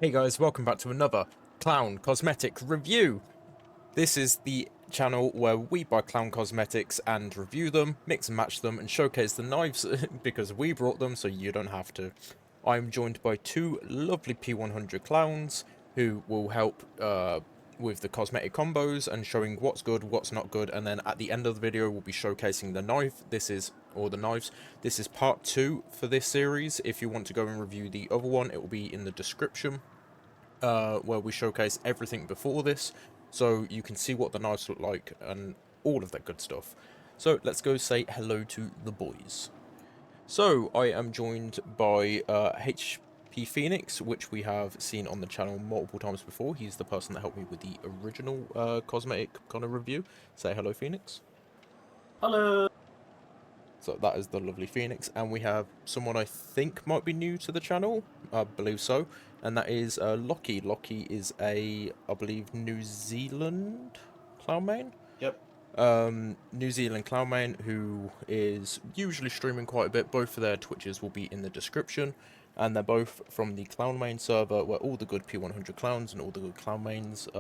Hey guys, welcome back to another Clown Cosmetic review. This is the channel where we buy clown cosmetics and review them, mix and match them, and showcase the knives because we brought them so you don't have to. I'm joined by two lovely P100 clowns who will help with the cosmetic combos and showing what's good, what's not good, and then at the end of the video we'll be showcasing the knife. Or the knives. This is part 2 for this series. If you want to go and review the other one, it will be in the description. Where we showcase everything before this, so you can see what the knives look like and all of that good stuff. So let's go say hello to the boys. So I am joined by HP Phoenix, which we have seen on the channel multiple times before. He's the person that helped me with the original cosmetic kind of review. Say hello, Phoenix. Hello. So that is the lovely Phoenix, and we have someone I think might be new to the channel, I believe so, and that is Lockie. Lockie is I believe, New Zealand clownmain? Yep. New Zealand clownmain who is usually streaming quite a bit. Both of their Twitches will be in the description, and they're both from the clownmain server where all the good P100 clowns and all the good clownmains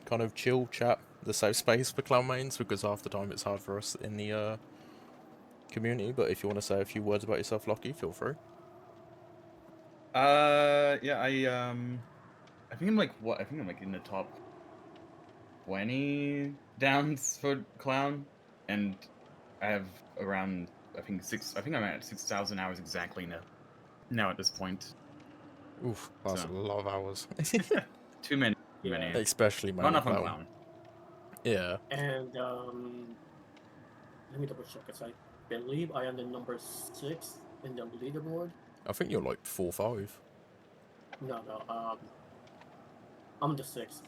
kind of chill, chat, the safe space for clownmains, because half the time it's hard for us in the community. But if you want to say a few words about yourself, Lockie, feel free. Yeah, I think I'm like what? I think I'm like in the top 20 downs for clown, and I have around I think I'm at 6,000 hours exactly now at this point. Oof, that's a So lot of hours. too many, too Yeah, many. Especially Not mainly enough on clown. clown. Yeah. and let me double check because I believe I am the number 6 in the leaderboard. I think you're like 4-5. No, I'm the 6th.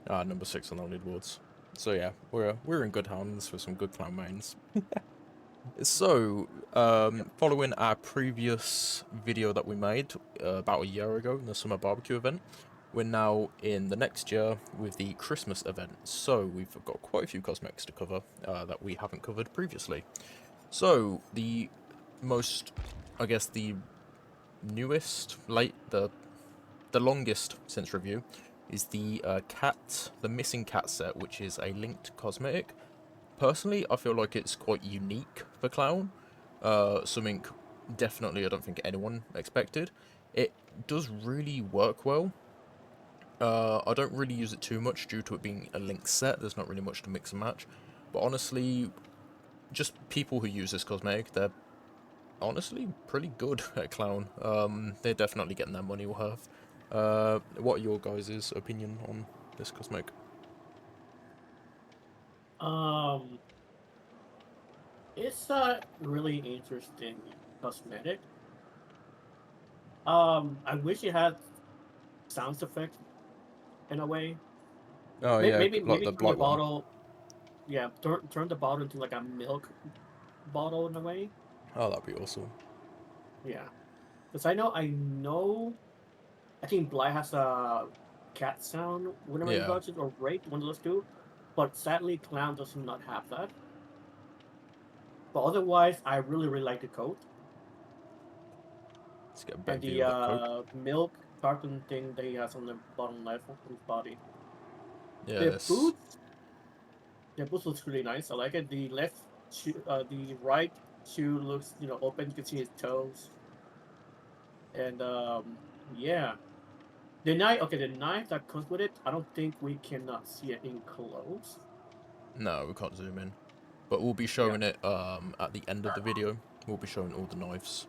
Ah, number 6 on the leaderboards. So yeah, we're in good hands for some good clown mains. So, following our previous video that we made about a year ago in the summer barbecue event, we're now in the next year with the Christmas event. So we've got quite a few cosmetics to cover that we haven't covered previously. So the most, I guess, the newest, the longest since review is the the missing cat set, which is a linked cosmetic. Personally, I feel like it's quite unique for clown. Something definitely I don't think anyone expected. It does really work well. I don't really use it too much due to it being a linked set. There's not really much to mix and match. But honestly, just people who use this cosmetic, they're honestly pretty good at clown. They're definitely getting their money worth. What are your guys' opinion on this cosmetic? Um, it's a really interesting cosmetic. I wish it had sound effect in a way. Oh yeah, like Maybe the turn the blight one. bottle. Yeah, turn the bottle into like a milk bottle in a way. Oh, that'd be awesome. Yeah, because I know. I think Bly has a cat sound whenever he Yeah, dodges, or Rape, one of those two. But sadly, Clown does not have that. But otherwise, I really like the coat let's get a better and view the of that coat. milk carton thing that he has on the bottom left of his body. Yeah, The this. boots, the boots looks really nice. I like it. The left shoe, the right shoe looks open. You can see his toes, and yeah. The knife that comes with it, I don't think we cannot see it in close. No, we can't zoom in, but we'll be Yeah. showing it at the end of the video. We'll be showing all the knives.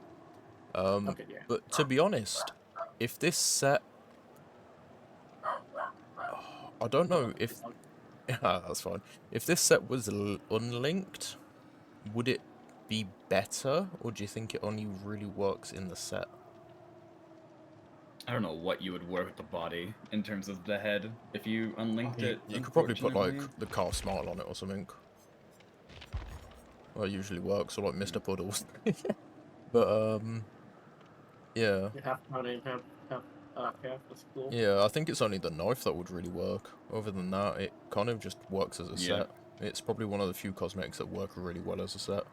Okay. Yeah. But to be honest, if this set, I don't know if that's fine. If this set was unlinked, would it be better, or do you think it only really works in the set? I don't know what you would wear with the body in terms of the head if you unlinked it, You could probably put like unfortunately. the car smile on it or something. Well, it usually works, or like Mr. Puddles. But yeah. You have front and have calf. That's cool. Yeah, I think it's only the knife that would really work. Other than that, it kind of just works as a Yeah. set. It's probably one of the few cosmetics that work really well as a set.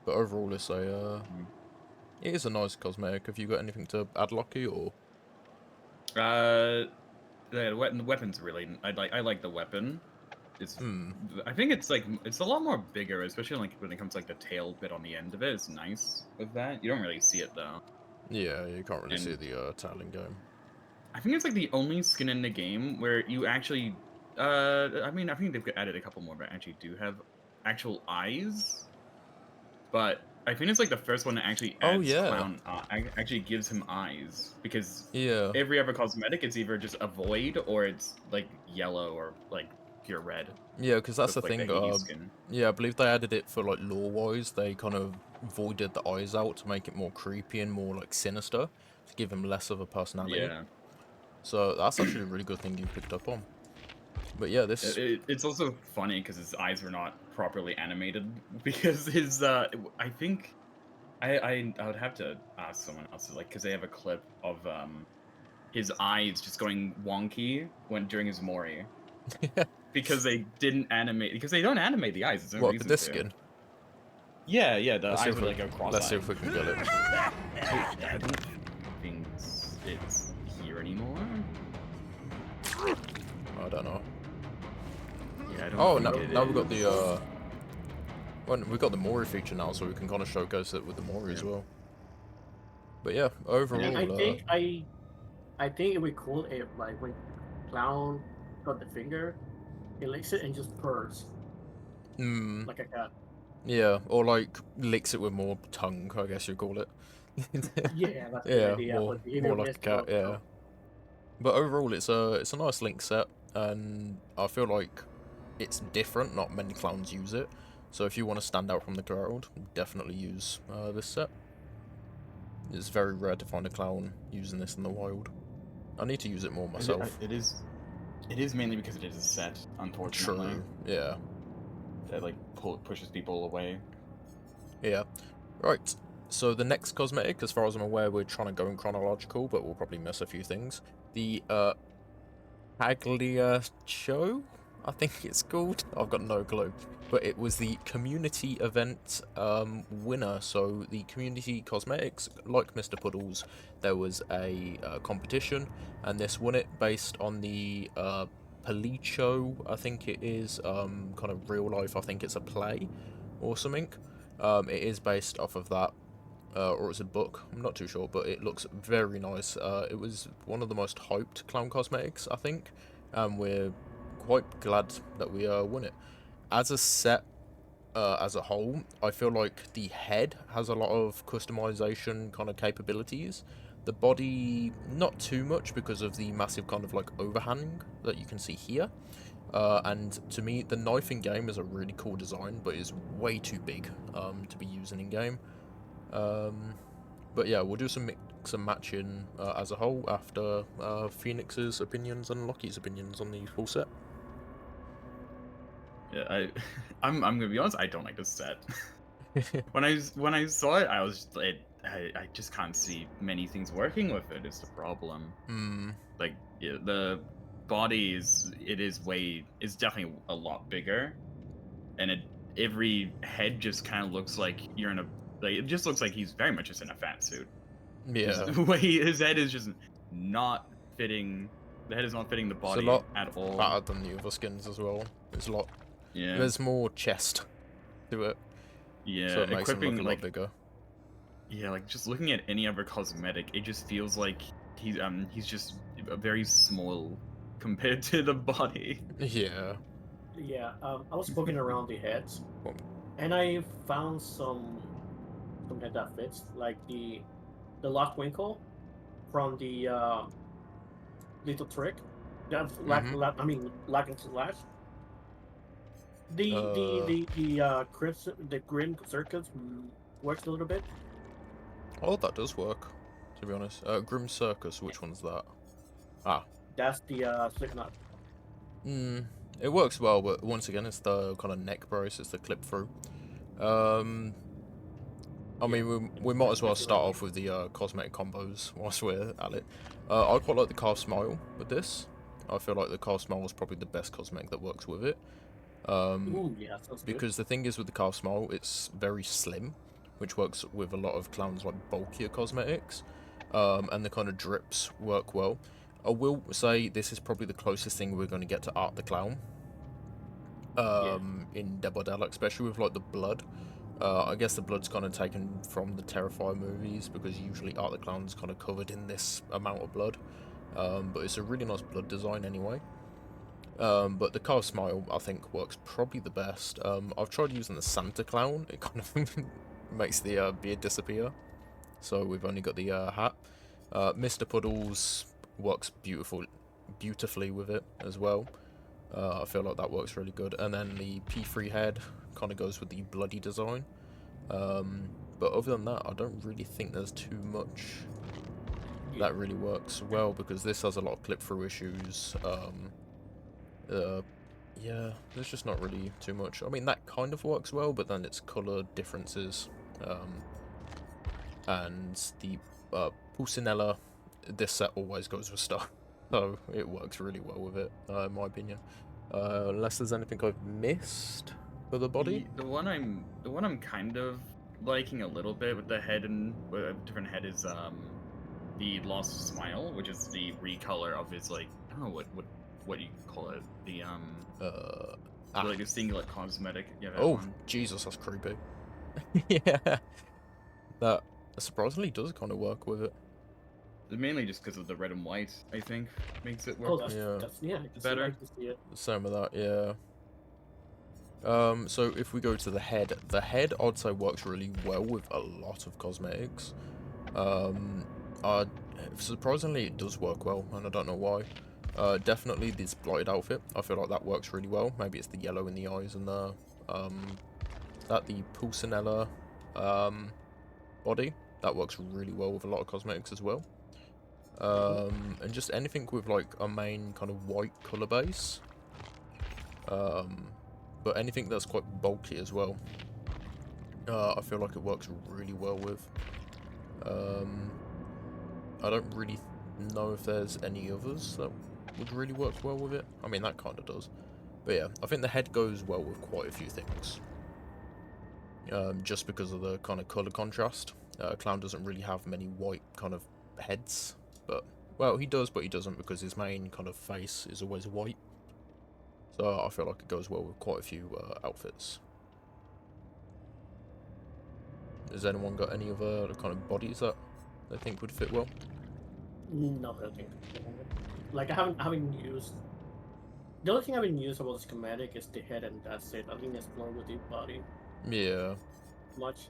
But overall, it is a nice cosmetic. Have you got anything to add, Lockie, or? Uh, the weapon's really. I like the weapon. It's. Hmm. I think it's like it's a lot more bigger, especially like when it comes to like the tail bit on the end of it. It's nice with that. You don't really see it though. Yeah, you can't really see And the tail in game. I think it's like the only skin in the game where you actually. I mean, I think they've added a couple more, but actually do have actual eyes. But I think it's like the first one that actually Oh adds yeah, clown. Actually gives him eyes because yeah, every other cosmetic it's either just a void or it's like yellow or like pure red yeah. Because that's with the like the thing. Hades skin. Yeah, I believe they added it for like lore-wise. They kind of voided the eyes out to make it more creepy and more like sinister, to give him less of a personality. Yeah. So that's actually a really good thing you picked up on. But yeah, this. It's also funny because his eyes were not properly animated because his I think I would have to ask someone else like because they have a clip of his eyes just going wonky when during his Mori because they didn't animate because they don't animate the eyes. There's no What for reason this to. skin? Yeah, the Let's see eyes if would we like go let's see cross-eyed. if we can get it. I don't think it's here anymore. I don't know. Yeah, I don't Oh, think now, it now we've got is. the well, we've got the Mori feature now, so we can kind of showcase it with the Mori as Yeah. well. But yeah, I overall, think I think it would be cool if like when clown got the finger, he licks it and just purrs mm, like a cat. yeah, or like licks it with more tongue, I guess you call it. Yeah, that's a good Yeah, idea. more But the more behavior like a is cat, yeah. But overall, it's a nice link set, and I feel like it's different. Not many clowns use it, so if you want to stand out from the crowd, definitely use this set. It's very rare to find a clown using this in the wild. I need to use it more myself. It is. It is mainly because it is a set, unfortunately. True. Yeah. That like pushes people away. Yeah. Right. So the next cosmetic, as far as I'm aware, we're trying to go in chronological, but we'll probably miss a few things. The Pagliaccio, I think it's called. I've got no clue. But it was the community event winner. So the community cosmetics, like Mr. Puddles, there was a competition, and this won it based on the Pagliaccio, I think it is, kind of real life. I think it's a play or something. It is based off of that, or it's a book. I'm not too sure, but it looks very nice. It was one of the most hyped clown cosmetics, I think. We're quite glad that we won it. As a set, as a whole, I feel like the head has a lot of customization kind of capabilities. The body, not too much because of the massive kind of like overhang that you can see here. And to me, the knife in game is a really cool design, but is way too big to be using in game. But yeah, we'll do some mix and matching as a whole after Phoenix's opinions and Lockie's opinions on the full set. Yeah, I'm gonna be honest. I don't like this set. when I saw it, I was I just can't see many things working with it. Is the problem? Like yeah, the body is definitely a lot bigger, and every head just kind of looks like you're in a like it just looks like he's very much just in a fat suit. Yeah, The way his head is just not fitting. The head is not fitting the it's a body lot at all. fatter than the other skins as well. It's a lot. Yeah. There's more chest to it, Yeah, so it makes him look equipping a lot like bigger. yeah, like just looking at any other cosmetic, it just feels like he's just very small compared to the body. Yeah. Yeah, I was poking around the heads, Well, and I found some head that fits, like the lock winkle from the little trick. That's mhm. I mean, lock and slash. Uh, The grin circus works a little bit. oh, that does work. To be honest, Grim Circus. Which one's that? Ah, That's the Slipknot. it works well, but once again, it's the kind of neck brace. It's the clip through. Um, I mean, we might as well start off with the cosmetic combos whilst we're at it. I quite like the Calf Smile with this. I feel like the Calf Smile is probably the best cosmetic that works with it. Ooh, yeah, sounds good. Because the thing is with the Calf Smile, it's very slim, which works with a lot of clowns like bulkier cosmetics, and the kind of drips work well. I will say this is probably the closest thing we're going to get to Art the Clown. Yeah. In Dead by Daylight, especially with like the blood. I guess the blood's kind of taken from the Terrifier movies because usually Art the Clown's kind of covered in this amount of blood. But it's a really nice blood design anyway. But the carved smile, I think, works probably the best. I've tried using the Santa Clown. It kind of makes the beard disappear. So we've only got the hat. Mr. Puddles works beautifully with it as well. I feel like that works really good. And then the P3 head kind of goes with the bloody design. But other than that, I don't really think there's too much that really works well, because this has a lot of clip-through issues. Yeah, there's just not really too much. I mean, that kind of works well, but then it's colour differences. And the Pulcinella, this set always goes with stuff. So it works really well with it, in my opinion. Unless there's anything I've missed for the body. The one I'm kind of liking a little bit with the head and a different head is the Lost Smile, which is the recolor of his, like, I don't know what you call it, the like a singular cosmetic. Yeah. Oh, one. Jesus, that's creepy. Yeah, that surprisingly does kind of work with it. Mainly just because of the red and white, I think, makes it work. Oh, that's better. I can see it. Some of that, yeah. So if we go to the head I'd say works really well with a lot of cosmetics. Surprisingly it does work well, and I don't know why. Definitely this blighted outfit, I feel like that works really well. Maybe it's the yellow in the eyes and the Pulcinella body, that works really well with a lot of cosmetics as well. And just anything with like a main kind of white colour base. But anything that's quite bulky as well, I feel like it works really well with. I don't really know if there's any others that would really work well with it. I mean, that kind of does. But yeah, I think the head goes well with quite a few things. Just because of the kind of colour contrast. Clown doesn't really have many white kind of heads. But, well, he does, but he doesn't, because his main kind of face is always white. So I feel like it goes well with quite a few outfits. Has anyone got any other kind of bodies that they think would fit well? No, I don't think. Like I haven't used. The only thing I haven't used about the schematic is the head, and that's it. I think it's more with the body. Yeah. Much.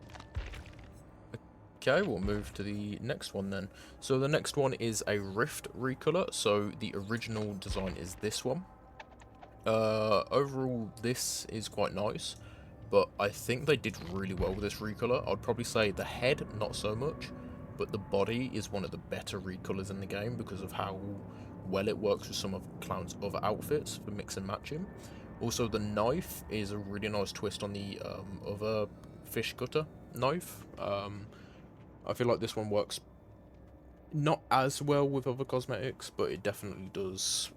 Okay, we'll move to the next one then. So the next one is a Rift recolor. So the original design is this one. Overall, this is quite nice, but I think they did really well with this recolor. I'd probably say the head, not so much, but the body is one of the better recolors in the game because of how well it works with some of Clown's other outfits for mix and matching. Also, the knife is a really nice twist on the other fish cutter knife. I feel like this one works not as well with other cosmetics, but it definitely does.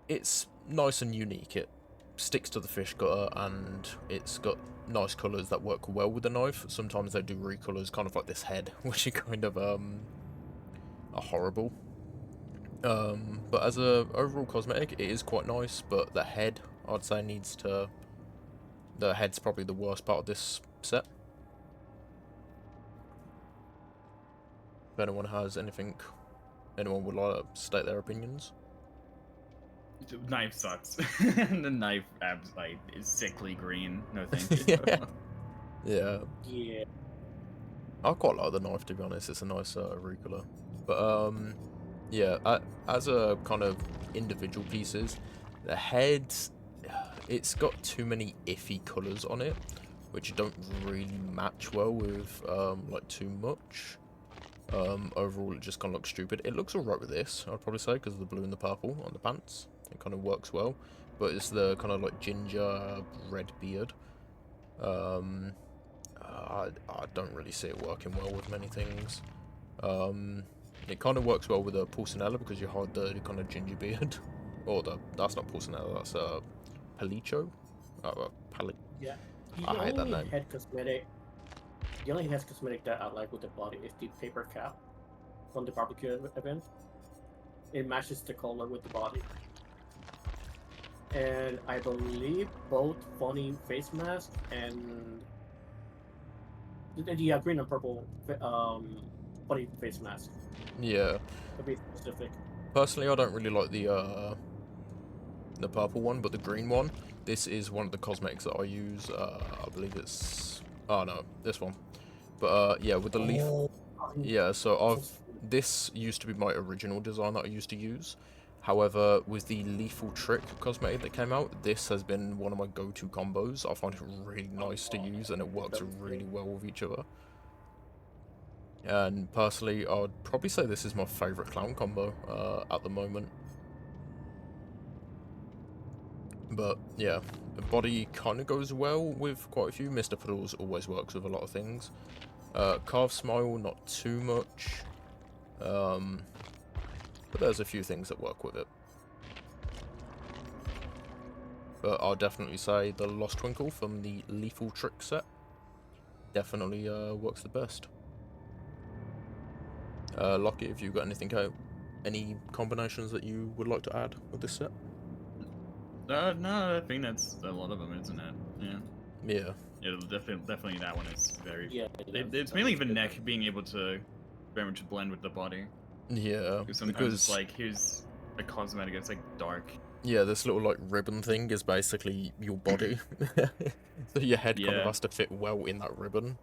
It's nice and unique. It sticks to the fish cutter, and it's got nice colours that work well with the knife. Sometimes they do recolors, kind of like this head, which are kind of are horrible. But as a overall cosmetic, it is quite nice. But the head, I'd say, needs to. The head's probably the worst part of this set. If anyone has anything, anyone would like to state their opinions. The knife sucks. The knife is sickly green. No thank you. Yeah. Yeah. I quite like the knife, to be honest. It's a nice recolor. But yeah, as a kind of individual pieces, the head, it's got too many iffy colours on it, which don't really match well with like too much. Overall, it just kind of looks stupid. It looks alright with this, I'd probably say, because of the blue and the purple on the pants. It kind of works well, but it's the kind of like ginger red beard. I don't really see it working well with many things. It kind of works well with a Pulcinella because you hide the kind of ginger beard. Or that's not Pulcinella, that's Pagliaccio. Yeah. I hate that name. The only head cosmetic that I like with the body is the paper cap. from the barbecue event. It matches the color with the body. And I believe both funny face mask and yeah, green and purple funny face mask. Yeah. To be specific. Personally, I don't really like the purple one, but the green one. This is one of the cosmetics that I use. I believe it's... Oh, no, this one. But, yeah, with the leaf... Yeah, so this used to be my original design that I used to use. However, with the Lethal Trick cosmetic that came out, this has been one of my go-to combos. I find it really nice to use, and it works really well with each other. And personally, I'd probably say this is my favourite clown combo at the moment. But yeah, the body kind of goes well with quite a few. Mr. Puddles always works with a lot of things. Carved Smile, not too much. But there's a few things that work with it. But I'll definitely say the Lost Twinkle from the Lethal Trick set definitely works the best. Lockie, have you got anything out? Any combinations that you would like to add with this set? No, I think that's a lot of them, isn't it? Yeah. Yeah. Yeah, definitely that one is very... Yeah. It's mainly the neck being able to very much blend with the body. Yeah. Sometimes it's like, here's a cosmetic, it's like dark. Yeah, this little like ribbon thing is basically your body. So your head kind of has to fit well in that ribbon.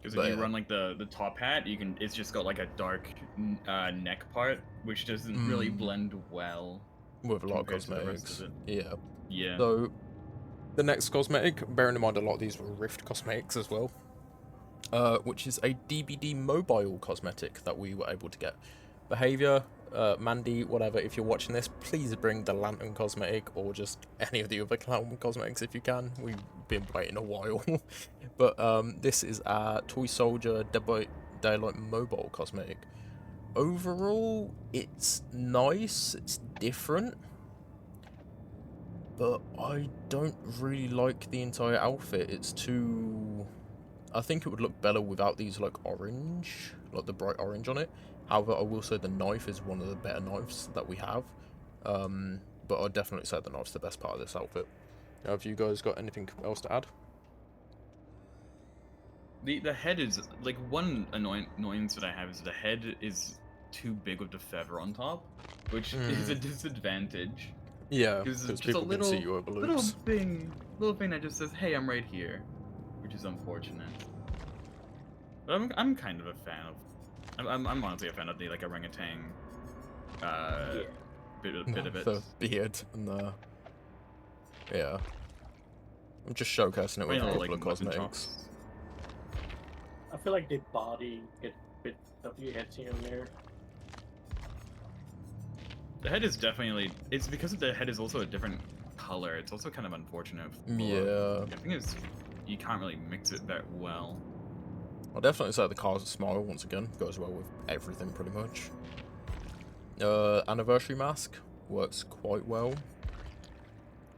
Because if you run like the top hat, it's just got like a dark neck part, which doesn't really blend well with a lot of cosmetics. Yeah. Yeah. So the next cosmetic, bearing in mind a lot of these were Rift cosmetics as well, which is a DBD mobile cosmetic that we were able to get. Behavior, Mandy, whatever, if you're watching this, please bring the Lantern cosmetic or just any of the other clown cosmetics if you can. We've been waiting a while. But this is our Toy Soldier Dead by Daylight mobile cosmetic. Overall, it's nice, it's different, but I don't really like the entire outfit. It's too... I think it would look better without these like orange, like the bright orange on it. However, I will say the knife is one of the better knives that we have. But I'd definitely say the knife's the best part of this outfit. Have you guys got anything else to add? The head is like one annoyance that I have is the head is too big with the feather on top, which is a disadvantage. Yeah, because people can see you over loops. Little thing that just says, "Hey, I'm right here," which is unfortunate. But I'm kind of a fan of. I'm honestly a fan of the like orangutan bit of it. The beard and the... Yeah. I'm just showcasing it with a couple of cosmetics. I feel like the body get a bit WHT in there. The head is definitely... It's because the head is also a different color. It's also kind of unfortunate. Yeah. I think you can't really mix it that well. I'll definitely say the car's smile, once again, goes well with everything pretty much. Anniversary mask works quite well.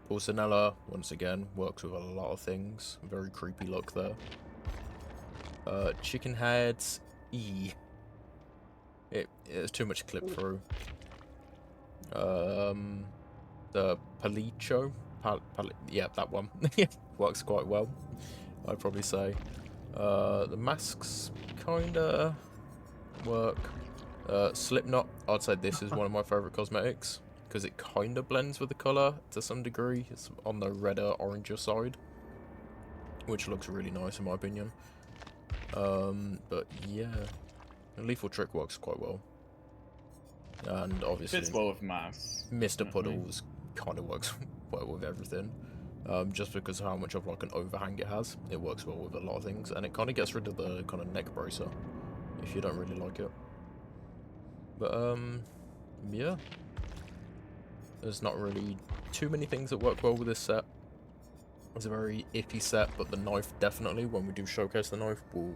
Pulcinella, once again, works with a lot of things. Very creepy look there. Chicken heads, it's too much to clip through. The Pagliaccio, yeah, that one works quite well, I'd probably say. The masks kinda work. Slipknot, I'd say this is one of my favorite cosmetics because it kinda blends with the color to some degree. It's on the redder, oranger side, which looks really nice in my opinion. But yeah, Lethal Trick works quite well, and obviously fits well with masks. Mr. Puddles kind of works well with everything. Just because of how much of like an overhang it has, it works well with a lot of things, and it kind of gets rid of the kind of neck bracer if you don't really like it. But yeah, there's not really too many things that work well with this set. It's a very iffy set, but the knife definitely, when we do showcase the knife, we'll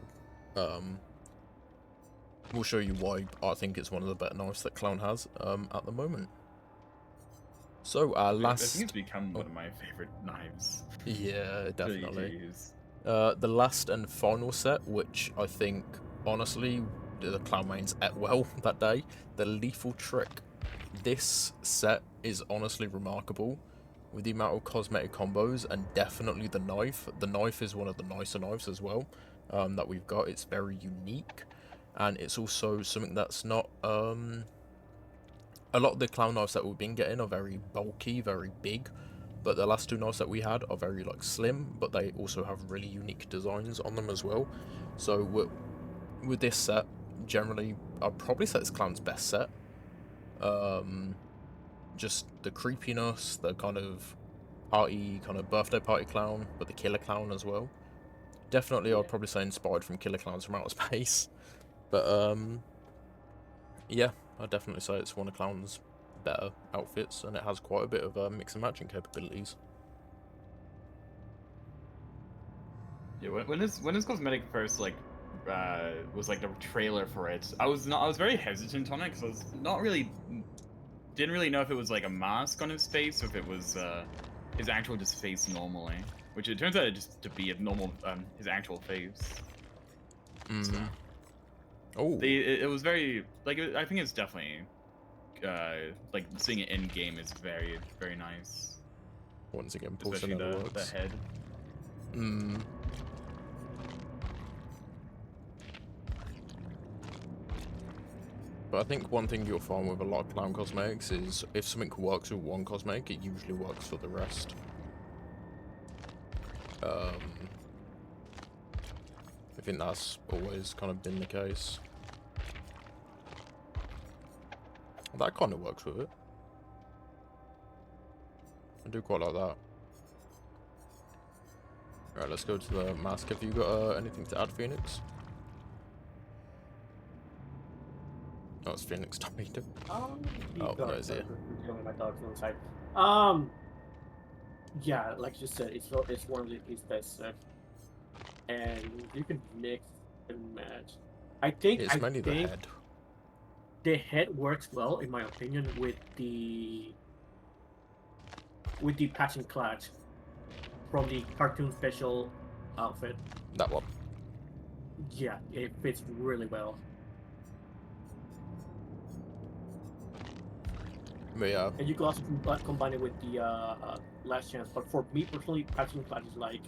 show you why I think it's one of the better knives that Clown has at the moment. So our last... I think it's become one of my favorite knives. Yeah, definitely. The last and final set, which I think, honestly, the clown mains ate well that day. The lethal trick. This set is honestly remarkable with the amount of cosmetic combos, and definitely the knife. The knife is one of the nicer knives as well that we've got. It's very unique, and it's also something that's not a lot of the clown knives that we've been getting are very bulky, very big, but the last two knives that we had are very like slim, but they also have really unique designs on them as well. So with this set, generally I'd probably say it's clown's best set. Just the creepiness, the kind of birthday party clown, but the killer clown as well. Definitely, I'd probably say inspired from killer clowns from outer space. But yeah, I'd definitely say it's one of clown's better outfits, and it has quite a bit of mix and matching capabilities. Yeah, when this cosmetic first was like the trailer for it, I was very hesitant on it because I was didn't really know if it was like a mask on his face or if it was his actual just face normally, which it turns out just to be a normal his actual face. So, oh, it was very like I think it's definitely like seeing it in game is very very nice. once again, Especially the head. But I think one thing you'll find with a lot of clown cosmetics is if something works with one cosmetic, it usually works for the rest. I think that's always kind of been the case. That kind of works with it. I do quite like that. Alright, let's go to the mask. Have you got anything to add, Phoenix? Oh, it's Phoenix died. Oh, no, it's here. My dog's on the side. Yeah, like you said, it's one of his best set, and you can mix and match. It's mainly the head. The head works well, in my opinion, with the patching clutch from the cartoon special outfit. That one. Yeah, it fits really well. But yeah. And you can also combine it with the last chance. But for me personally, patching clutch is like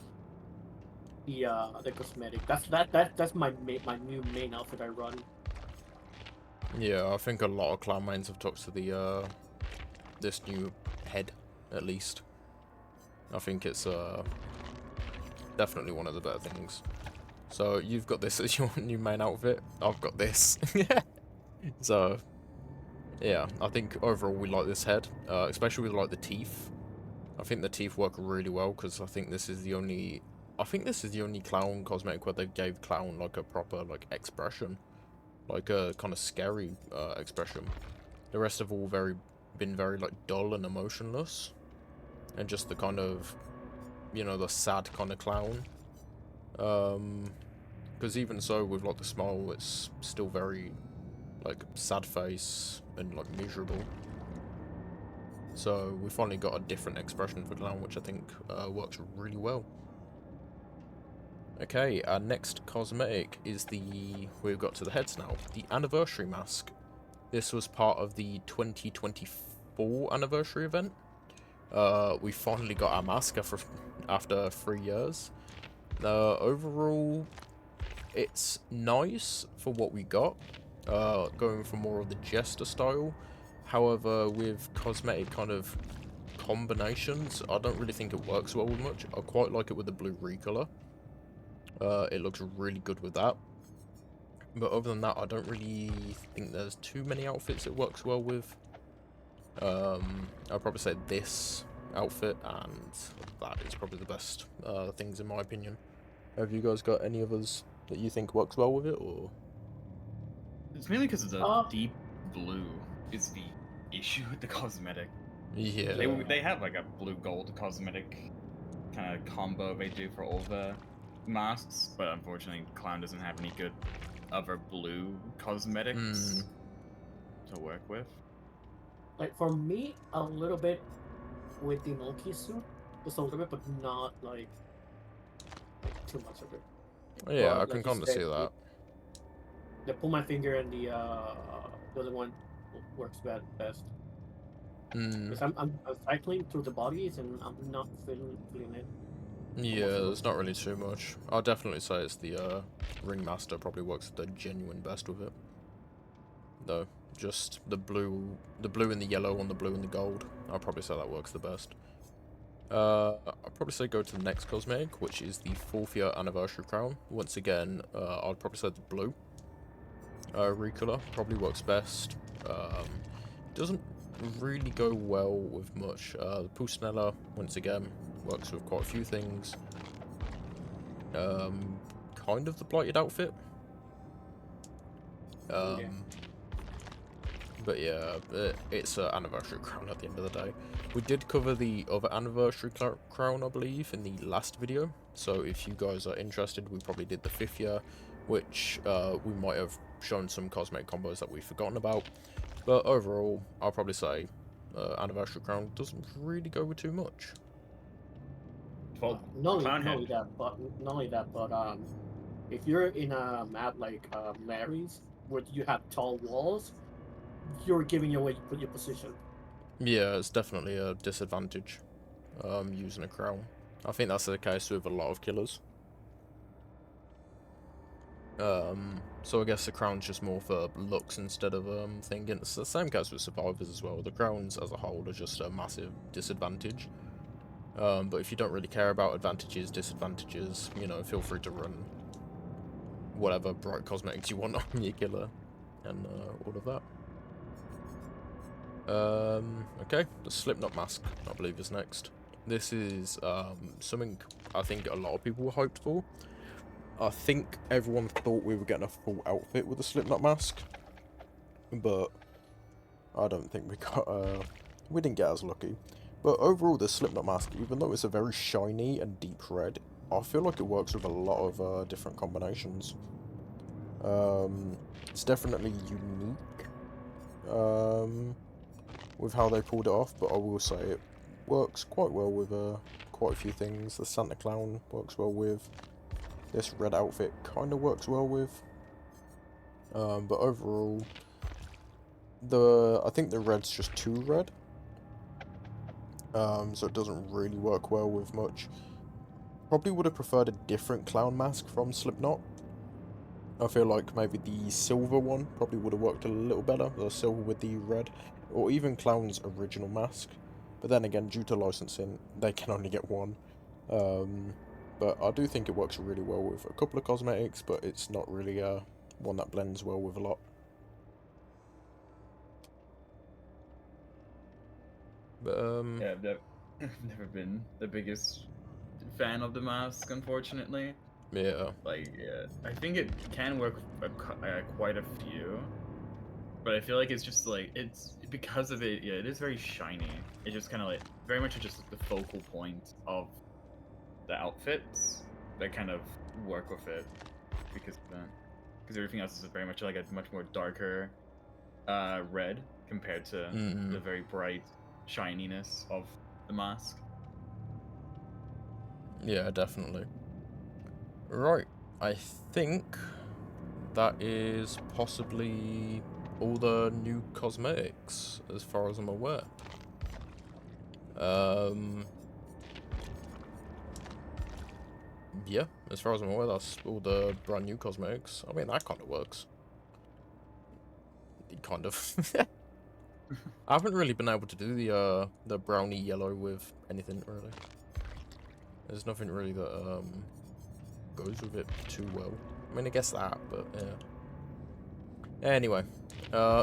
the cosmetic. That's my new main outfit I run. Yeah, I think a lot of clown mains have talked to the this new head, at least. I think it's definitely one of the better things. So you've got this as your new main outfit. I've got this. So yeah, I think overall we like this head, especially with like the teeth. I think the teeth work really well because I think this is the only clown cosmetic where they gave clown like a proper like expression, like a kind of scary expression. The rest have all been very like dull and emotionless, and just the kind of, you know, the sad kind of clown. Because even so, with like the smile, it's still very like sad face and like miserable. So we finally got a different expression for clown, which I think works really well. Okay, our next cosmetic is we've got to the heads now, the anniversary mask. This was part of the 2024 anniversary event. We finally got our mask after 3 years. Overall, it's nice for what we got, going for more of the jester style. However, with cosmetic kind of combinations, I don't really think it works well with much. I quite like it with the blue recolor. It looks really good with that. But other than that, I don't really think there's too many outfits it works well with. I'll probably say this outfit and that is probably the best things in my opinion. Have you guys got any others that you think works well with it, or? It's mainly because of the deep blue is the issue with the cosmetic. Yeah. They have like a blue gold cosmetic kind of combo they do for all the masks, but unfortunately clown doesn't have any good other blue cosmetics to work with. Like for me, a little bit with the monkey suit, just a little bit, but not like too much of it. Yeah, but I can kind of see that. The pull my finger and the other one works best. Because I'm cycling through the bodies and I'm not feeling it. Yeah, there's not really too much. I'll definitely say it's the Ringmaster probably works the genuine best with it. Though, just the blue and the yellow and the blue and the gold. I'll probably say that works the best. I'd probably say go to the next cosmetic, which is the 4th year anniversary crown. Once again, I'd probably say the blue. Recolor probably works best. Doesn't really go well with much. The Pulsanella, once again, works with quite a few things. Kind of the blighted outfit. Yeah. But yeah, it's an anniversary crown at the end of the day. We did cover the other anniversary crown, I believe, in the last video. So if you guys are interested, we probably did the 5th year, which we might have shown some cosmetic combos that we've forgotten about. But overall, I'll probably say anniversary crown doesn't really go with too much. Well, not Clown only Head. that, but if you're in a map like Mary's, where you have tall walls, you're giving away your position. Yeah, it's definitely a disadvantage using a crown. I think that's the case with a lot of killers. So I guess the crown's just more for looks instead of thinking. It's the same case with survivors as well. The crowns as a whole are just a massive disadvantage. But if you don't really care about advantages, disadvantages, you know, feel free to run whatever bright cosmetics you want on your killer and all of that. Okay, the Slipknot mask, I believe, is next. This is something I think a lot of people were hyped for. I think everyone thought we were getting a full outfit with the Slipknot mask, but I don't think we didn't get as lucky. But overall, the Slipknot mask, even though it's a very shiny and deep red, I feel like it works with a lot of different combinations. It's definitely unique with how they pulled it off, but I will say it works quite well with quite a few things. The Santa Clown works well with. This red outfit kind of works well with. But overall, I think the red's just too red. So it doesn't really work well with much. Probably would have preferred a different clown mask from Slipknot. I feel like maybe the silver one probably would have worked a little better, the silver with the red, or even Clown's original mask. But then again, due to licensing, they can only get one. But I do think it works really well with a couple of cosmetics, but it's not really one that blends well with a lot. But Yeah, I've never been the biggest fan of the mask, unfortunately. yeah. Like, yeah, I think it can work with quite a few, but I feel like it's just like it's because of it. Yeah, it is very shiny. It's just kind of like very much just the focal point of the outfits that kind of work with it because of that. Because everything else is very much like a much more darker red compared to the very bright shininess of the mask. Yeah, definitely. Right, I think that is possibly all the new cosmetics, as far as I'm aware. Yeah, as far as I'm aware, that's all the brand new cosmetics. I mean, that kind of works. Kind of. I haven't really been able to do the brownie yellow with anything, really. There's nothing really that goes with it too well. I mean, I guess that, but yeah. Anyway,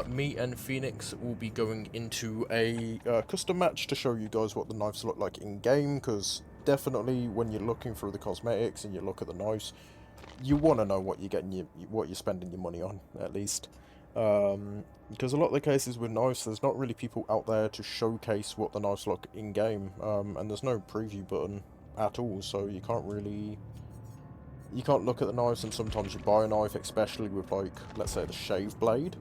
me and Phoenix will be going into a custom match to show you guys what the knives look like in game, because definitely when you're looking through the cosmetics and you look at the knives, you want to know what you're getting, what you're spending your money on, at least. Because a lot of the cases with knives, there's not really people out there to showcase what the knives look in game, and there's no preview button at all, so you can't look at the knives, and sometimes you buy a knife, especially with, like, let's say the shave blade.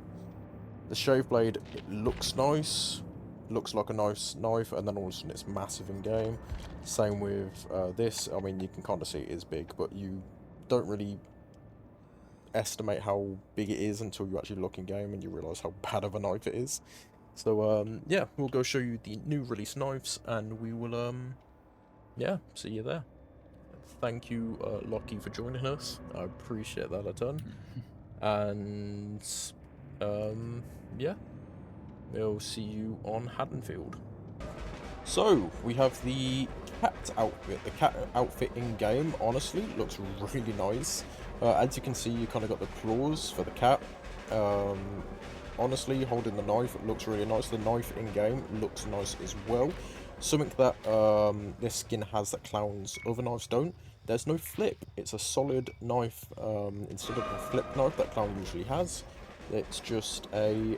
The shave blade, it looks nice, looks like a nice knife, and then all of a sudden it's massive in game. Same with this. I mean, you can kind of see it is big, but you don't really estimate how big it is until you actually look in game and you realise how bad of a knife it is. So yeah, we'll go show you the new release knives, and we will yeah, see you there. Thank you, Lockie, for joining us. I appreciate that a ton. And yeah, we'll see you on Haddonfield. So we have the cat outfit. The cat outfit in game, honestly, looks really nice. As you can see, you kind of got the claws for the cat. Honestly, holding the knife, it looks really nice. The knife in game looks nice as well. Something that this skin has that Clown's other knives don't. There's no flip. It's a solid knife instead of a flip knife that Clown usually has. It's just a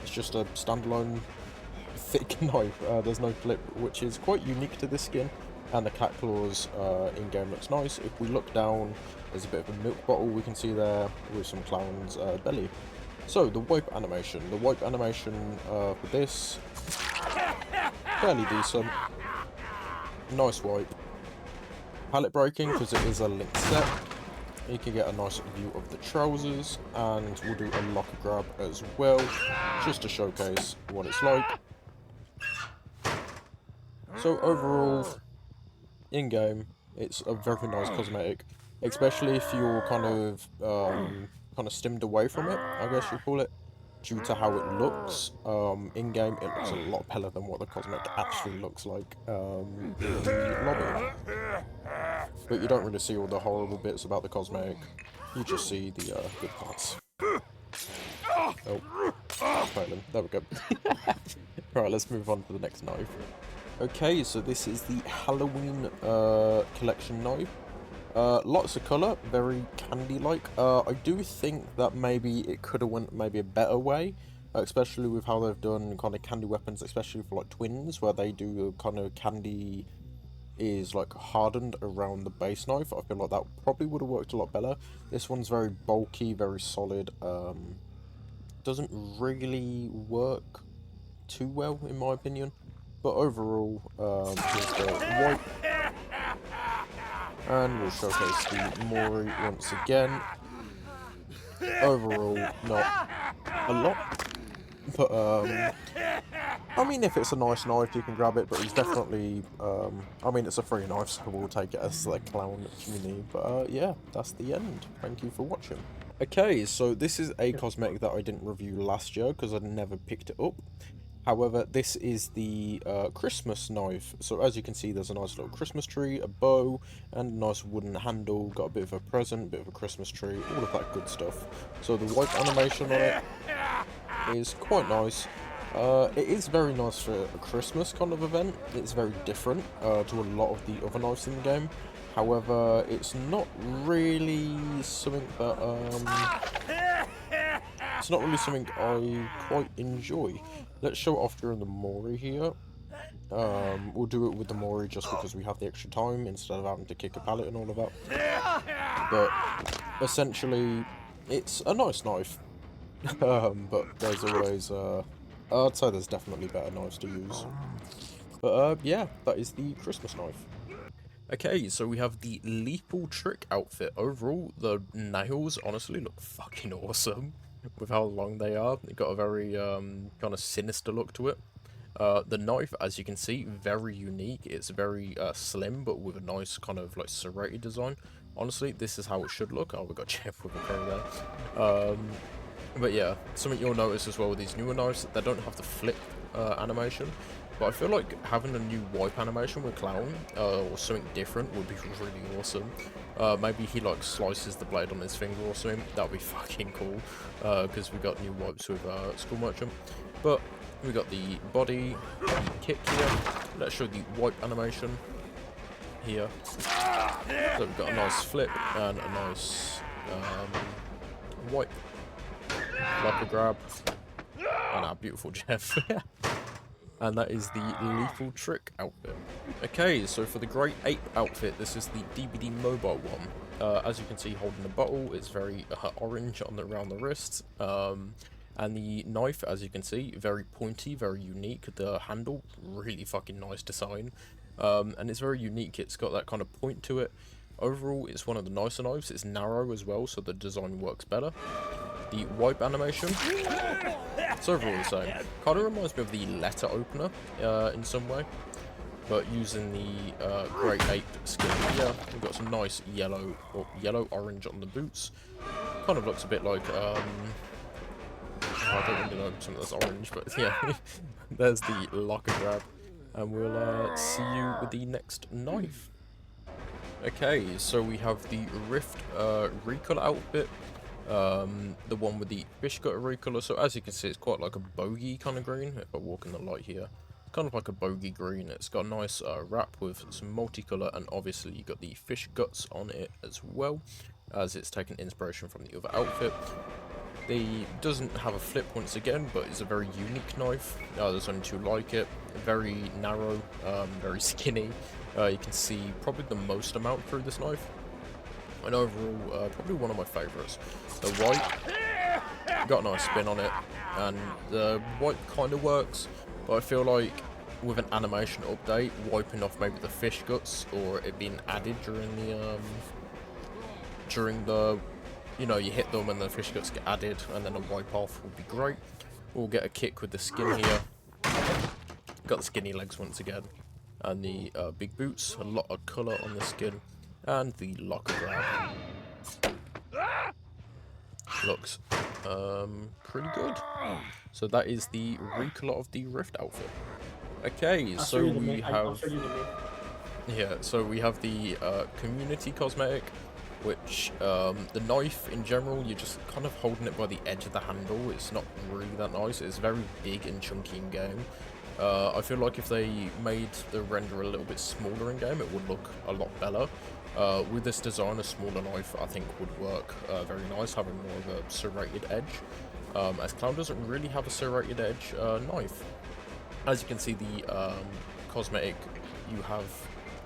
standalone thick knife. There's no flip, which is quite unique to this skin. And the cat claws in game looks nice. If we look down, there's a bit of a milk bottle we can see there with some Clown's belly. So the wipe animation. The wipe animation for this, fairly decent. Nice wipe. Pallet breaking, because it is a linked set. You can get a nice view of the trousers, and we'll do a locker grab as well, just to showcase what it's like. So overall, in-game, it's a very nice cosmetic, especially if you're kind of stimmed away from it, I guess you call it, due to how it looks. In-game, it looks a lot better than what the cosmetic actually looks like in the lobby. But you don't really see all the horrible bits about the cosmetic. You just see the good parts. Oh, right then, there we go. Right, let's move on to the next knife. Okay, so this is the Halloween collection knife. Lots of colour, very candy-like. I do think that maybe it could have went maybe a better way, especially with how they've done kind of candy weapons, especially for like twins, where they do kind of candy is like hardened around the base knife. I feel like that probably would have worked a lot better. This one's very bulky, very solid. Doesn't really work too well in my opinion. But overall, here's the white. And we'll showcase the Mori once again. Overall, not a lot. But, I mean, if it's a nice knife, you can grab it, but it's definitely, I mean, it's a free knife, so we'll take it as the Clown community. But, yeah, that's the end. Thank you for watching. Okay, so this is a cosmetic that I didn't review last year, because I never picked it up. However, this is the Christmas knife. So as you can see, there's a nice little Christmas tree, a bow, and a nice wooden handle. Got a bit of a present, bit of a Christmas tree, all of that good stuff. So the wipe animation on it is quite nice. It is very nice for a Christmas kind of event. It's very different to a lot of the other knives in the game. However, it's not really something that it's not really something I quite enjoy. Let's show it off during the Mori here. We'll do it with the Mori just because we have the extra time instead of having to kick a pallet and all of that. But essentially, it's a nice knife. But there's always, I'd say there's definitely better knives to use. But yeah, that is the Christmas knife. Okay, so we have the Lethal Trick outfit. Overall, the nails honestly look fucking awesome with how long they are. They've got a very kind of sinister look to it. The knife, as you can see, very unique. It's very slim, but with a nice kind of like serrated design. Honestly, this is how it should look. Oh, we got Jeff with a crow there. But yeah, something you'll notice as well with these newer knives, they don't have the flip animation. But I feel like having a new wipe animation with Clown, or something different, would be really awesome. Maybe he like slices the blade on his finger or something. That would be fucking cool. Because we got new wipes with School Merchant. But we got the body, the kick here. Let's show the wipe animation here. So we've got a nice flip and a nice wipe. Locker grab. And our beautiful Jeff. And that is the Lethal Trick outfit. Okay, so for the Great Ape outfit, this is the DBD mobile one. As you can see, holding the bottle, it's very orange on around the wrist. And the knife, as you can see, very pointy, very unique. The handle, really fucking nice design. And it's very unique. It's got that kind of point to it. Overall, it's one of the nicer knives. It's narrow as well, so the design works better. The wipe animation, it's overall the same. Kind of reminds me of the letter opener in some way, but using the Great Ape skin. Yeah, we've got some nice yellow or yellow-orange on the boots. Kind of looks a bit like, I don't really know something that's orange, but yeah, there's the locker grab. And we'll see you with the next knife. Okay, so we have the Rift recolor outfit. The one with the fish gutter recolor. So as you can see, it's quite like a bogey kind of green. If I walk in the light here, it's kind of like a bogey green. It's got a nice wrap with some multicolor, and obviously you got the fish guts on it as well, as it's taken inspiration from the other outfit. They doesn't have a flip once again, but it's a very unique knife. There's only two like it. Very narrow, very skinny. You can see probably the most amount through this knife. And overall, probably one of my favourites. The wipe, got a nice spin on it, and the wipe kind of works, but I feel like with an animation update, wiping off maybe the fish guts, or it being added during the you know, you hit them and the fish guts get added, and then a wipe off would be great. We'll get a kick with the skin here. Got the skinny legs once again, and the big boots, a lot of colour on the skin, and the locker grab. Looks pretty good. So that is the recolor of the Rift outfit. Okay, so we have the community cosmetic, which the knife in general, you're just kind of holding it by the edge of the handle. It's not really that nice. It's very big and chunky in game. I feel like if they made the render a little bit smaller in game, it would look a lot better. With this design, a smaller knife I think would work very nice, having more of a serrated edge, as Clown doesn't really have a serrated edge knife. As you can see, the cosmetic,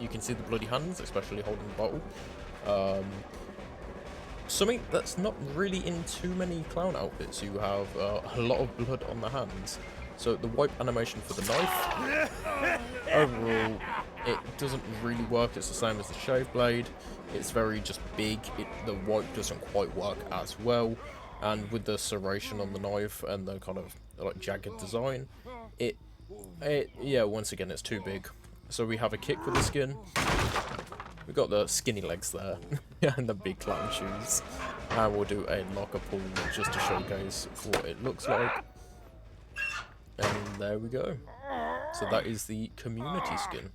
you can see the bloody hands, especially holding the bottle. Something that's not really in too many Clown outfits. You have a lot of blood on the hands. So the wipe animation for the knife, overall, it doesn't really work. It's the same as the shave blade. It's very just big. The wipe doesn't quite work as well. And with the serration on the knife and the kind of like jagged design, yeah, once again, it's too big. So we have a kick with the skin. We've got the skinny legs there and the big Clown shoes. And we'll do a locker pull just to showcase what it looks like. And there we go. So that is the community skin.